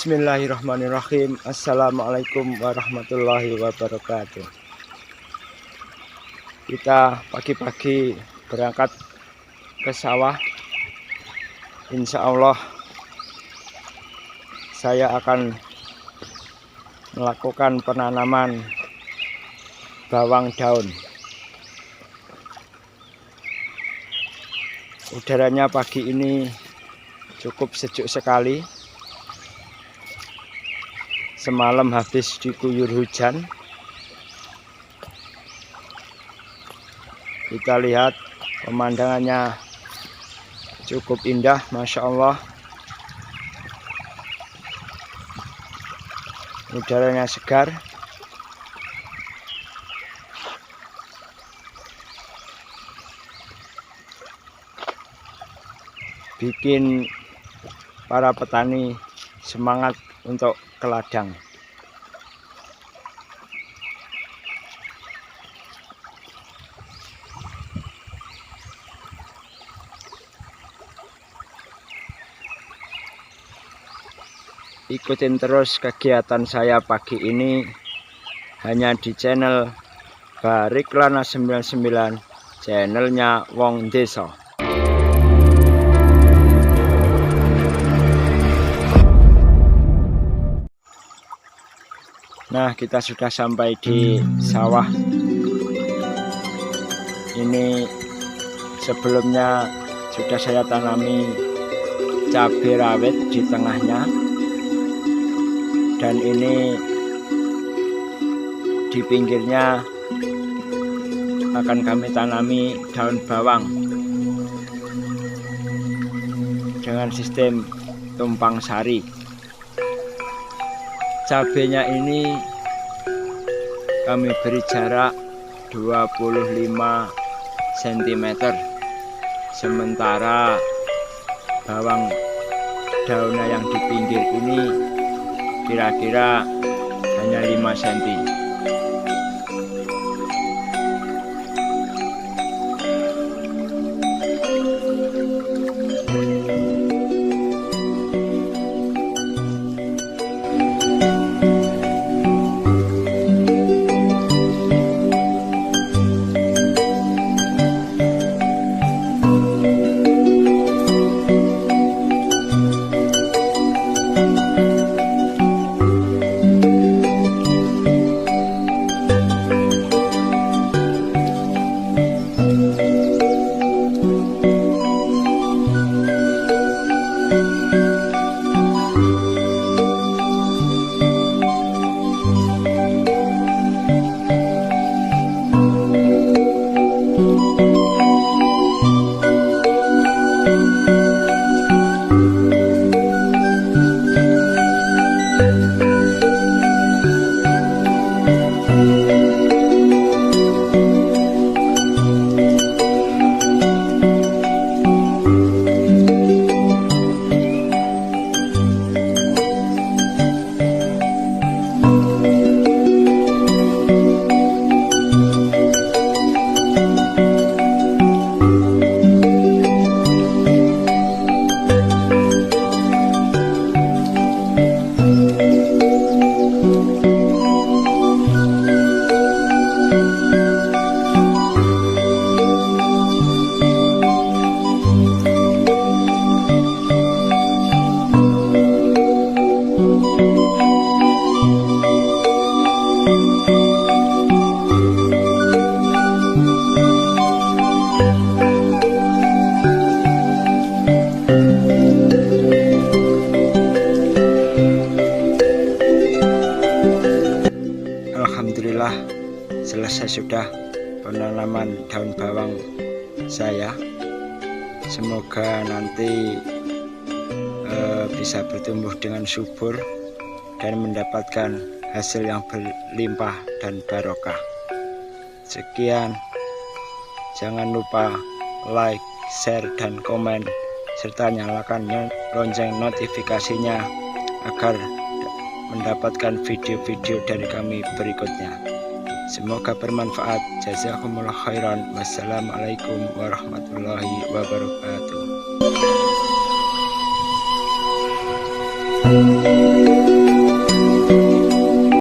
Bismillahirrahmanirrahim. Assalamualaikum warahmatullahi wabarakatuh. Kita pagi-pagi berangkat ke sawah. Insya Allah saya akan melakukan penanaman bawang daun. Udaranya pagi ini cukup sejuk sekali. Semalam habis diguyur hujan. Kita lihat pemandangannya cukup indah, Masya Allah. Udaranya segar. Bikin para petani semangat untuk ke ladang. Ikutin terus kegiatan saya pagi ini hanya di channel Bariklana 99, channelnya Wong Desa. Nah, kita sudah sampai di sawah. Ini sebelumnya sudah saya tanami cabai rawit di tengahnya. Dan ini di pinggirnya akan kami tanami daun bawang dengan sistem tumpang sari. Cabenya ini kami beri jarak 25 cm, sementara bawang daunnya yang di pinggir ini kira-kira hanya 5 cm. Alhamdulillah selesai sudah penanaman daun bawang saya. Semoga nanti bisa bertumbuh dengan subur dan mendapatkan hasil yang berlimpah dan barokah. Sekian, jangan lupa like, share, dan komen, serta nyalakan lonceng notifikasinya agar mendapatkan video-video dari kami berikutnya. Semoga bermanfaat. Jazakumullah khairan. Wassalamualaikum warahmatullahi wabarakatuh.